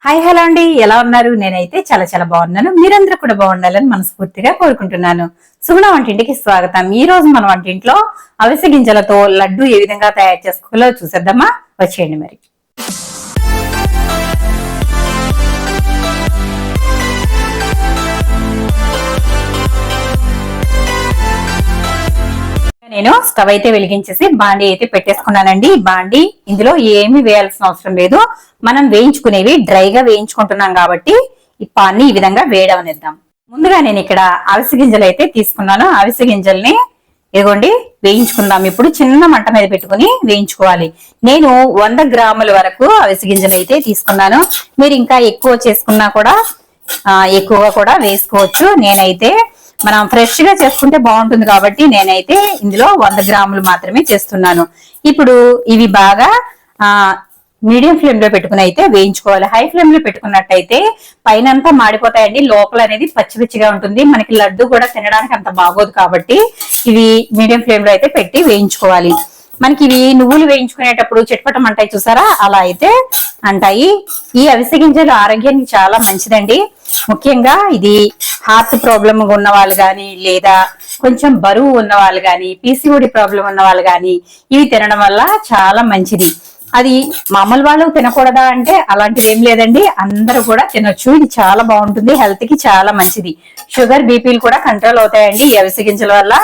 Hi hello అండి, ఎలా ఉన్నారు? నేనైతే చాలా చాలా బాగున్నాను. మీరందరూ కూడా బాగుండాలని మనస్ఫూర్తిగా కోరుకుంటున్నాను. సుగుణ వంటింటికి స్వాగతం. ఈ రోజు మన వంటింట్లో అవిసె గింజలతో లడ్డు ఏ విధంగా తయారు చేసుకోవాలో చూసేద్దామా? వచ్చేయండి మరి. నేను స్టవ్ అయితే వెలిగించేసి బాండీ అయితే పెట్టేసుకున్నానండి. బాండీ ఇందులో ఏమి వేయాల్సిన అవసరం లేదు. మనం వేయించుకునేవి డ్రైగా వేయించుకుంటున్నాం కాబట్టి ఈ పాన్ని ఈ విధంగా వేయడమనిద్దాం. ముందుగా నేను ఇక్కడ అవిసె గింజలు అయితే తీసుకున్నాను. అవిసె గింజల్ని ఇదిగోండి వేయించుకుందాం. ఇప్పుడు చిన్న మంట మీద పెట్టుకుని వేయించుకోవాలి. నేను 100 గ్రాముల వరకు అవిసె గింజలు అయితే తీసుకున్నాను. మీరు ఇంకా ఎక్కువ చేసుకున్నా కూడా ఎక్కువగా కూడా వేసుకోవచ్చు. నేనైతే మనం ఫ్రెష్ గా చేసుకుంటే బాగుంటుంది కాబట్టి నేనైతే ఇందులో 100 గ్రాములు మాత్రమే చేస్తున్నాను. ఇప్పుడు ఇవి బాగా మీడియం ఫ్లేమ్ లో పెట్టుకుని అయితే వేయించుకోవాలి. హై ఫ్లేమ్ లో పెట్టుకున్నట్టయితే పైనంతా మాడిపోతాయండి, లోపల అనేది పచ్చి పచ్చిగా ఉంటుంది. మనకి లడ్డు కూడా తినడానికి అంత బాగోదు కాబట్టి ఇవి మీడియం ఫ్లేమ్ లో అయితే పెట్టి వేయించుకోవాలి. మనకి ఇవి నువ్వులు వేయించుకునేటప్పుడు చిటపటం అంటాయి చూసారా, అలా అయితే అంటాయి. ఈ అవిసె గింజలు ఆరోగ్యానికి చాలా మంచిదండి. ముఖ్యంగా ఇది హార్ట్ ప్రాబ్లం ఉన్న వాళ్ళు కానీ, లేదా కొంచెం బరువు ఉన్న వాళ్ళు కానీ, పీసీఓడి ప్రాబ్లం ఉన్న వాళ్ళు కానీ ఇవి తినడం వల్ల చాలా మంచిది. అది మామూలు వాళ్ళు తినకూడదా అంటే అలాంటిది ఏం లేదండి, అందరూ కూడా తినొచ్చు. ఇది చాలా బాగుంటుంది, హెల్త్ కి చాలా మంచిది. షుగర్ బీపీలు కూడా కంట్రోల్ అవుతాయండి ఈ అవిసె గింజల వల్ల.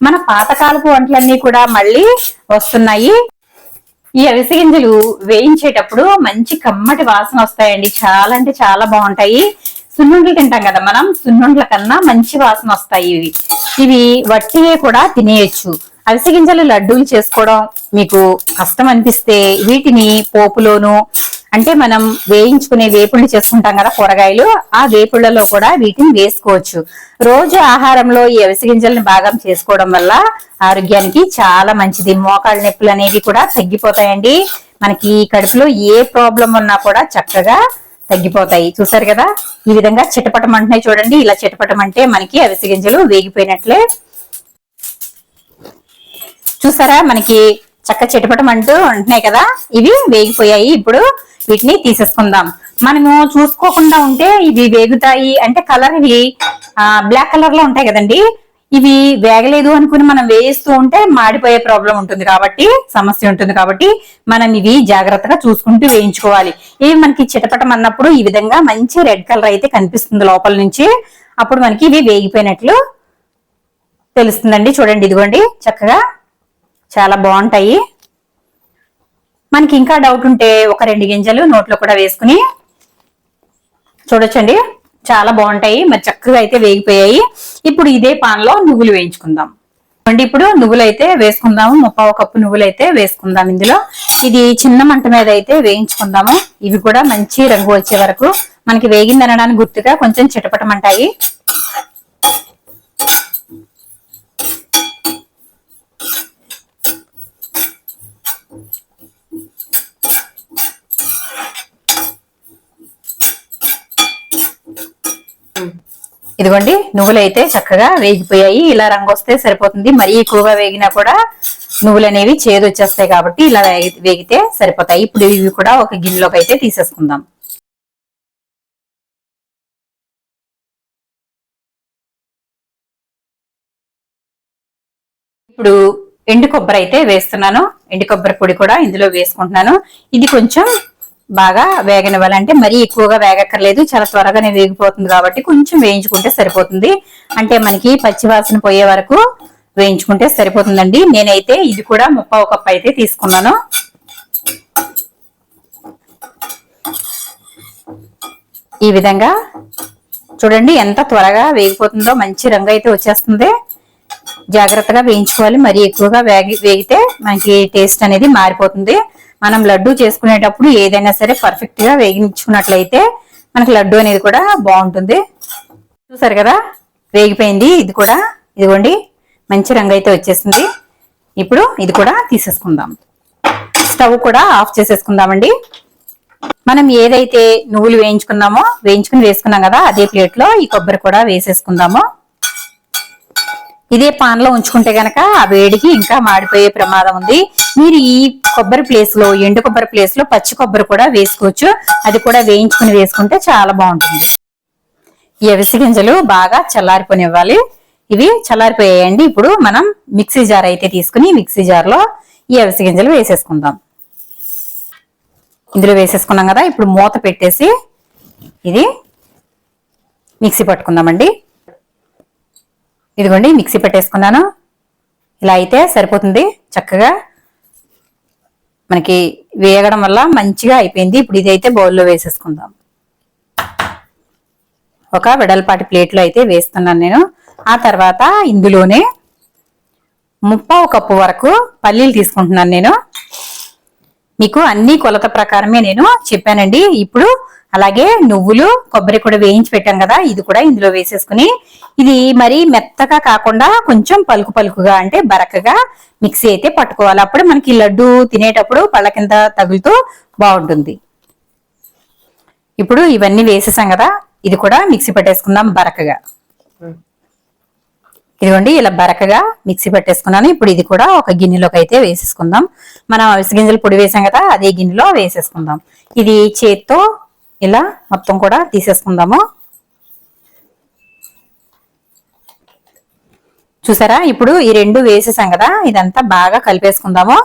మన పాతకాలపు వంటలన్నీ కూడా మళ్ళీ వస్తున్నాయి. ఈ అవిసె గింజలు వేయించేటప్పుడు మంచి కమ్మటి వాసన వస్తాయండి, చాలా అంటే చాలా బాగుంటాయి. సున్నుండలు తింటాం కదా మనం, సున్నుండల కన్నా మంచి వాసన వస్తాయి ఇవి. ఇవి వట్టివే కూడా తినేయచ్చు. అవిసె గింజలు లడ్డూలు చేసుకోవడం మీకు కష్టం అనిపిస్తే వీటిని పోపులోను, అంటే మనం వేయించుకునే వేపుళ్ళు చేసుకుంటాం కదా కూరగాయలు, ఆ వేపుళ్లలో కూడా వీటిని వేసుకోవచ్చు. రోజు ఆహారంలో ఈ అవిసె గింజల్ని భాగం చేసుకోవడం వల్ల ఆరోగ్యానికి చాలా మంచిది. మోకాళ్ళ నొప్పులు అనేవి కూడా తగ్గిపోతాయండి. మనకి కడుపులో ఏ ప్రాబ్లం ఉన్నా కూడా చక్కగా తగ్గిపోతాయి. చూసారు కదా, ఈ విధంగా చిటపటం అంటున్నాయి చూడండి. ఇలా చిటపటం అంటే మనకి అవిసె గింజలు వేగిపోయినట్లే. చూసారా, మనకి చక్క చిటపటం అంటూ ఉంటున్నాయి కదా, ఇవి వేగిపోయాయి. ఇప్పుడు వీటిని తీసేసుకుందాం. మనము చూసుకోకుండా ఉంటే ఇవి వేగుతాయి అంటే కలర్ ఇవి బ్లాక్ కలర్ లో ఉంటాయి కదండి. ఇవి వేగలేదు అనుకుని మనం వేయిస్తూ ఉంటే మాడిపోయే ప్రాబ్లం ఉంటుంది కాబట్టి, సమస్య ఉంటుంది కాబట్టి మనం ఇవి జాగ్రత్తగా చూసుకుంటూ వేయించుకోవాలి. ఇవి మనకి చిటపటం అన్నప్పుడు ఈ విధంగా మంచి రెడ్ కలర్ అయితే కనిపిస్తుంది లోపల నుంచి. అప్పుడు మనకి ఇవి వేగిపోయినట్లు తెలుస్తుందండి. చూడండి, ఇదిగోండి చక్కగా చాలా బాగుంటాయి. మనకి ఇంకా డౌట్ ఉంటే ఒక 2 గింజలు నోట్లో కూడా వేసుకుని చూడొచ్చండి, చాలా బాగుంటాయి. మరి చక్కగా అయితే వేగిపోయాయి. ఇప్పుడు ఇదే పాన్ లో నువ్వులు వేయించుకుందాం అండి. ఇప్పుడు నువ్వులు అయితే వేసుకుందాము. 1/4 కప్పు నువ్వులు అయితే వేసుకుందాం ఇందులో. ఇది చిన్న మంట మీద అయితే వేయించుకుందాము. ఇవి కూడా మంచి రంగు వచ్చే వరకు. మనకి వేగిందనడానికి గుర్తుగా కొంచెం చిటపటమంటాయి. ఇదిగోండి, నువ్వులు అయితే చక్కగా వేగిపోయాయి. ఇలా రంగు వస్తే సరిపోతుంది. మరీ ఎక్కువగా వేగినా కూడా నువ్వులు అనేవి చేదు వచ్చేస్తాయి కాబట్టి ఇలా వేగితే సరిపోతాయి. ఇప్పుడు ఇవి కూడా ఒక గిన్నెలోకి అయితే తీసేసుకుందాం. ఇప్పుడు ఎండు కొబ్బరి అయితే వేస్తున్నాను. ఎండు కొబ్బరి పొడి కూడా ఇందులో వేసుకుంటున్నాను. ఇది కొంచెం బాగా వేగనివ్వాలంటే మరీ ఎక్కువగా వేగక్కర్లేదు, చాలా త్వరగానే వేగిపోతుంది కాబట్టి కొంచెం వేయించుకుంటే సరిపోతుంది. అంటే మనకి పచ్చివాసన పోయే వరకు వేయించుకుంటే సరిపోతుందండి. నేనైతే ఇది కూడా 1/4 కప్పు అయితే తీసుకున్నాను. ఈ విధంగా చూడండి ఎంత త్వరగా వేగిపోతుందో, మంచి రంగు అయితే వచ్చేస్తుంది. జాగ్రత్తగా వేయించుకోవాలి. మరీ ఎక్కువగా వేగితే మనకి టేస్ట్ అనేది మారిపోతుంది. మనం లడ్డు చేసుకునేటప్పుడు ఏదైనా సరే పర్ఫెక్ట్ గా వేగించుకున్నట్లయితే మనకి లడ్డు అనేది కూడా బాగుంటుంది. చూసారు కదా, వేగిపోయింది. ఇది కూడా ఇదిగోండి మంచి రంగు అయితే వచ్చేసింది. ఇప్పుడు ఇది కూడా తీసేసుకుందాం. స్టవ్ కూడా ఆఫ్ చేసేసుకుందామండి. మనం ఏదైతే నువ్వులు వేయించుకుని వేసుకున్నాం కదా, అదే ప్లేట్ లో ఈ కొబ్బరి కూడా వేసేసుకుందాము. ఇదే పాన్ లో ఉంచుకుంటే గనక ఆ వేడికి ఇంకా మాడిపోయే ప్రమాదం ఉంది. మీరు ఈ కొబ్బరి ప్లేస్ లో, ఎండు కొబ్బరి ప్లేస్ లో పచ్చి కొబ్బరి కూడా వేసుకోవచ్చు. అది కూడా వేయించుకుని వేసుకుంటే చాలా బాగుంటుంది. ఈ అవిసె గింజలు బాగా చల్లారిపోనివ్వాలి. ఇవి చల్లారిపోయాయండి. ఇప్పుడు మనం మిక్సీ జార్ అయితే తీసుకుని మిక్సీ జార్ లో ఈ అవిసె గింజలు వేసేసుకుందాం. ఇందులో వేసేసుకున్నాం కదా, ఇప్పుడు మూత పెట్టేసి ఇది మిక్సీ పట్టుకుందామండి. ఇదిగోండి మిక్సీ పెట్టేసుకున్నాను. ఇలా అయితే సరిపోతుంది. చక్కగా మనకి వేగడం వల్ల మంచిగా అయిపోయింది. ఇప్పుడు ఇదైతే బౌల్లో వేసేసుకుందాం. ఒక వెడల్పాటి ప్లేట్లో అయితే వేస్తున్నాను నేను. ఆ తర్వాత ఇందులోనే 1/2 కప్పు వరకు పల్లీలు తీసుకుంటున్నాను నేను. మీకు అన్ని కొలత ప్రకారమే నేను చెప్పానండి. ఇప్పుడు అలాగే నువ్వులు, కొబ్బరి కూడా వేయించి పెట్టాం కదా, ఇది కూడా ఇందులో వేసేసుకుని ఇది మరీ మెత్తగా కాకుండా కొంచెం పలుకు పలుకుగా అంటే బరకగా మిక్సీ అయితే పట్టుకోవాలి. అప్పుడు మనకి లడ్డు తినేటప్పుడు పళ్ళ కింద తగులుతూ బాగుంటుంది. ఇప్పుడు ఇవన్నీ వేసేసాం కదా, ఇది కూడా మిక్సీ పెట్టేసుకుందాం బరకగా. ఇదిగోండి ఇలా బరకగా మిక్సీ పెట్టేసుకున్నాను. ఇప్పుడు ఇది కూడా ఒక గిన్నెలోకి అయితే వేసేసుకుందాం. మనం అవిసె గింజలు పొడి వేసాం కదా, అదే గిన్నెలో వేసేసుకుందాం. ఇది చేత్తో ఇలా మొత్తం కూడా తీసేసుకుందాము. చూసారా, ఇప్పుడు ఈ రెండు వేసేసాం కదా, ఇదంతా బాగా కలిపేసుకుందాము.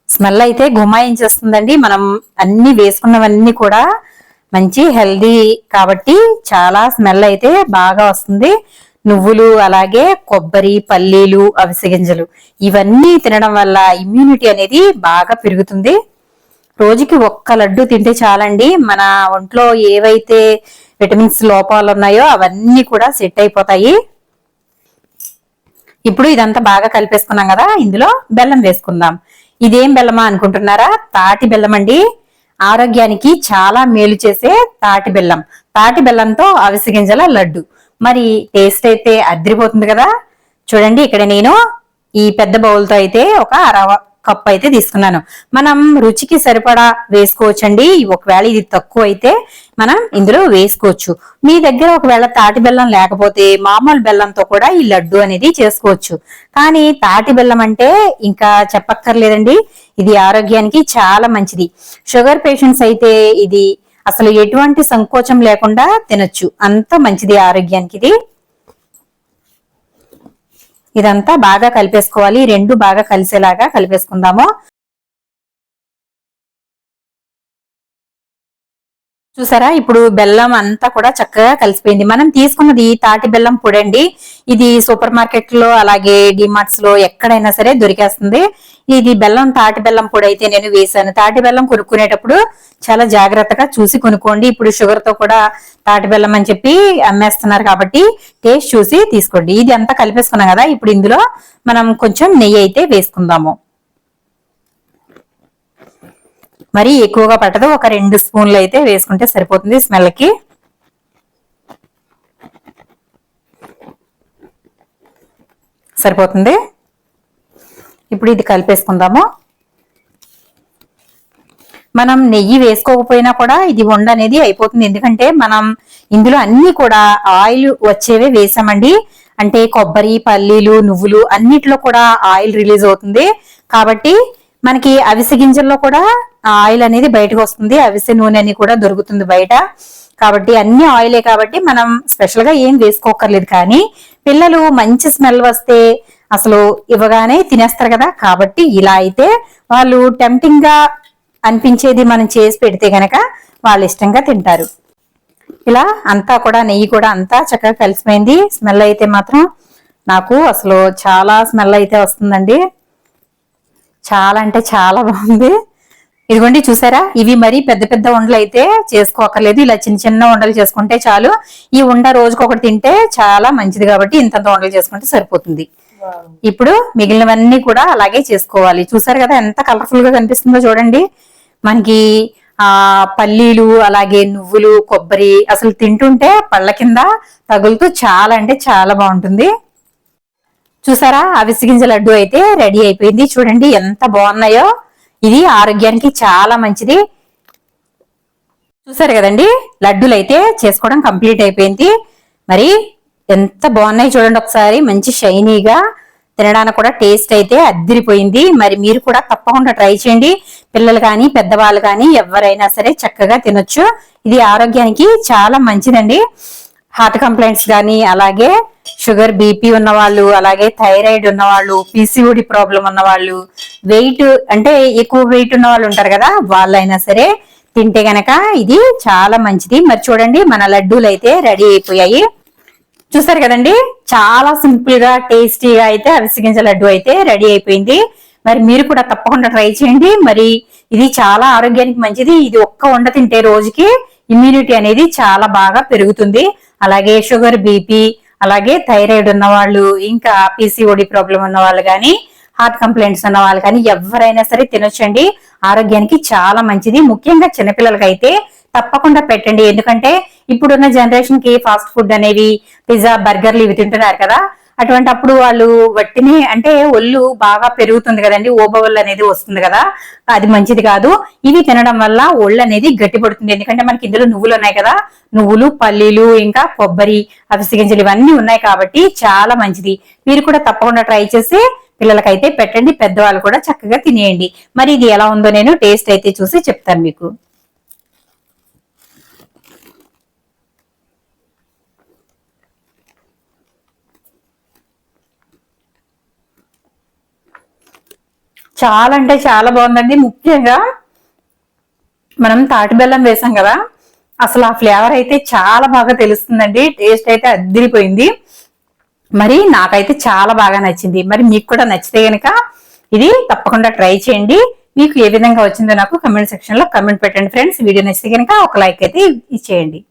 స్మెల్ అయితే గుమాయించేస్తుందండి. మనం అన్ని వేసుకున్నవన్నీ కూడా మంచి హెల్దీ కాబట్టి చాలా స్మెల్ అయితే బాగా వస్తుంది. నువ్వులు, అలాగే కొబ్బరి, పల్లీలు, అవిసె గింజలు ఇవన్నీ తినడం వల్ల ఇమ్యూనిటీ అనేది బాగా పెరుగుతుంది. రోజుకి ఒక్క లడ్డు తింటే చాలండి, మన ఒంట్లో ఏవైతే విటమిన్స్ లోపాలు ఉన్నాయో అవన్నీ కూడా సెట్ అయిపోతాయి. ఇప్పుడు ఇదంతా బాగా కలిపేసుకున్నాం కదా, ఇందులో బెల్లం వేసుకుందాం. ఇదేం బెల్లమా అనుకుంటున్నారా? తాటి బెల్లం అండి. ఆరోగ్యానికి చాలా మేలు చేసే తాటి బెల్లం. తాటి బెల్లంతో అవిసె గింజల లడ్డు. మరి టేస్ట్ అయితే అదిరిపోతుంది కదా. చూడండి, ఇక్కడ నేను ఈ పెద్ద బౌల్తో అయితే ఒక 1/2 కప్ అయితే తీసుకున్నాను. మనం రుచికి సరిపడా వేసుకోవచ్చండి. ఒకవేళ ఇది తక్కువ అయితే మనం ఇందులో వేసుకోవచ్చు. మీ దగ్గర ఒకవేళ తాటి బెల్లం లేకపోతే మామూలు బెల్లంతో కూడా ఈ లడ్డు అనేది చేసుకోవచ్చు. కానీ తాటి బెల్లం అంటే ఇంకా చెప్పక్కర్లేదండి, ఇది ఆరోగ్యానికి చాలా మంచిది. షుగర్ పేషెంట్స్ అయితే ఇది అసలు ఎటువంటి సంకోచం లేకుండా తినొచ్చు, అంత మంచిది ఆరోగ్యానికి ఇది. ఇదంతా బాగా కలిపేసుకోవాలి. రెండు బాగా కలిసేలాగా కలిపేసుకుందాము. చూసారా, ఇప్పుడు బెల్లం అంతా కూడా చక్కగా కలిసిపోయింది. మనం తీసుకున్నది తాటి బెల్లం పొడి అండి. ఇది సూపర్ మార్కెట్ లో అలాగే డిమార్ట్స్ లో ఎక్కడైనా సరే దొరికేస్తుంది. ఇది బెల్లం, తాటి బెల్లం పొడి అయితే నేను వేసాను. తాటి బెల్లం కొనుక్కునేటప్పుడు చాలా జాగ్రత్తగా చూసి కొనుక్కోండి. ఇప్పుడు షుగర్ తో కూడా తాటి బెల్లం అని చెప్పి అమ్మేస్తున్నారు కాబట్టి టేస్ట్ చూసి తీసుకోండి. ఇది అంతా కలిపేసుకున్నాం కదా, ఇప్పుడు ఇందులో మనం కొంచెం నెయ్యి అయితే వేసుకుందాము. మరి ఎక్కువగా పట్టదు, ఒక 2 స్పూన్లు అయితే వేసుకుంటే సరిపోతుంది స్మెల్ కి. సరిపోతుంది. ఇప్పుడు ఇది కలిపేసుకుందాము. మనం నెయ్యి వేసుకోకపోయినా కూడా ఇది వండ అనేది అయిపోతుంది. ఎందుకంటే మనం ఇందులో అన్ని కూడా ఆయిల్ వచ్చేవే వేసామండి. అంటే కొబ్బరి, పల్లీలు, నువ్వులు అన్నిట్లో కూడా ఆయిల్ రిలీజ్ అవుతుంది కాబట్టి మనకి అవిసె గింజల్లో కూడా ఆయిల్ అనేది బయటకు వస్తుంది. అవిసె నూనె అని కూడా దొరుకుతుంది బయట. కాబట్టి అన్ని ఆయిలే కాబట్టి మనం స్పెషల్ గా ఏం వేసుకోకర్లేదు. కానీ పిల్లలు మంచి స్మెల్ వస్తే అసలు ఇవ్వగానే తినేస్తారు కదా, కాబట్టి ఇలా అయితే వాళ్ళు టెంప్టింగ్ గా అనిపించేది మనం చేసి పెడితే గనక వాళ్ళు ఇష్టంగా తింటారు. ఇలా అంతా కూడా నెయ్యి కూడా అంతా చక్కగా కలిసిపోయింది. స్మెల్ అయితే మాత్రం నాకు అసలు చాలా స్మెల్ అయితే వస్తుందండి. చాలా అంటే చాలా బాగుంది. ఇదిగోండి చూసారా, ఇవి మరి పెద్ద పెద్ద ఉండలు అయితే చేసుకోకర్లేదు. ఇలా చిన్న చిన్న ఉండలు చేసుకుంటే చాలు. ఈ ఉండ రోజుకొకటి తింటే చాలా మంచిది కాబట్టి ఇంతంత ఉండలు చేసుకుంటే సరిపోతుంది. ఇప్పుడు మిగిలినవన్నీ కూడా అలాగే చేసుకోవాలి. చూసారు కదా ఎంత కలర్ఫుల్ గా కనిపిస్తుందో చూడండి. మనకి పల్లీలు, అలాగే నువ్వులు, కొబ్బరి అసలు తింటుంటే పళ్ళ కింద తగులుతూ చాలా అంటే చాలా బాగుంటుంది. చూసారా, అవిసె గింజ లడ్డు అయితే రెడీ అయిపోయింది. చూడండి ఎంత బాగున్నాయో. ఇది ఆరోగ్యానికి చాలా మంచిది. చూసారు కదండి, లడ్డూలు అయితే చేసుకోవడం కంప్లీట్ అయిపోయింది. మరి ఎంత బాగున్నాయి చూడండి ఒకసారి. మంచి షైనీగా తినడానికి కూడా టేస్ట్ అయితే అద్దిరిపోయింది. మరి మీరు కూడా తప్పకుండా ట్రై చేయండి. పిల్లలు కానీ పెద్దవాళ్ళు కానీ ఎవరైనా సరే చక్కగా తినొచ్చు. ఇది ఆరోగ్యానికి చాలా మంచిదండి. హార్ట్ కంప్లైంట్స్ కానీ, అలాగే షుగర్ బీపీ ఉన్న వాళ్ళు, అలాగే థైరాయిడ్ ఉన్న వాళ్ళు, పీసీఓడి ప్రాబ్లం ఉన్న వాళ్ళు, వెయిట్ అంటే ఎక్కువ వెయిట్ ఉన్న వాళ్ళు ఉంటారు కదా, వాళ్ళైనా సరే తింటే గనక ఇది చాలా మంచిది. మరి చూడండి, మన లడ్డూలు అయితే రెడీ అయిపోయాయి. చూసారు కదండి, చాలా సింపుల్ గా టేస్టీగా అయితే అవిసె గింజ లడ్డు అయితే రెడీ అయిపోయింది. మరి మీరు కూడా తప్పకుండా ట్రై చేయండి. మరి ఇది చాలా ఆరోగ్యానికి మంచిది. ఇది ఒక్క వండ తింటే రోజుకి ఇమ్యూనిటీ అనేది చాలా బాగా పెరుగుతుంది. అలాగే షుగర్ బీపీ, అలాగే థైరాయిడ్ ఉన్న వాళ్ళు, ఇంకా పీసీఓడి ప్రాబ్లం ఉన్న వాళ్ళు కానీ, హార్ట్ కంప్లైంట్స్ ఉన్న వాళ్ళు కానీ ఎవరైనా సరే తినొచ్చండి. ఆరోగ్యానికి చాలా మంచిది. ముఖ్యంగా చిన్నపిల్లలకి అయితే తప్పకుండా పెట్టండి. ఎందుకంటే ఇప్పుడున్న జనరేషన్ కి ఫాస్ట్ ఫుడ్ అనేవి, పిజ్జా, బర్గర్లు ఇవి తింటున్నారు కదా. అటువంటి అప్పుడు వాళ్ళు వట్టిని అంటే ఒళ్ళు బాగా పెరుగుతుంది కదండి, ఓబవల్ అనేది వస్తుంది కదా, అది మంచిది కాదు. ఇవి తినడం వల్ల ఒళ్ళు అనేది గట్టిపడుతుంది. ఎందుకంటే మనకి ఇందులో నువ్వులు ఉన్నాయి కదా, నువ్వులు, పల్లీలు, ఇంకా కొబ్బరి, అవిసె గింజలు ఇవన్నీ ఉన్నాయి కాబట్టి చాలా మంచిది. మీరు కూడా తప్పకుండా ట్రై చేసి పిల్లలకైతే పెట్టండి. పెద్దవాళ్ళు కూడా చక్కగా తినేయండి. మరి ఇది ఎలా ఉందో నేను టేస్ట్ అయితే చూసి చెప్తాను మీకు. చాలా అంటే చాలా బాగుందండి. ముఖ్యంగా మనం తాటి బెల్లం వేసాం కదా, అసలు ఆ ఫ్లేవర్ అయితే చాలా బాగా తెలుస్తుందండి. టేస్ట్ అయితే అద్దిరిపోయింది. మరి నాకైతే చాలా బాగా నచ్చింది. మరి మీకు కూడా నచ్చితే గనక ఇది తప్పకుండా ట్రై చేయండి. మీకు ఏ విధంగా వచ్చిందో నాకు కమెంట్ సెక్షన్ లో కమెంట్ పెట్టండి ఫ్రెండ్స్. వీడియో నచ్చితే కనుక ఒక లైక్ అయితే ఇచ్చేయండి.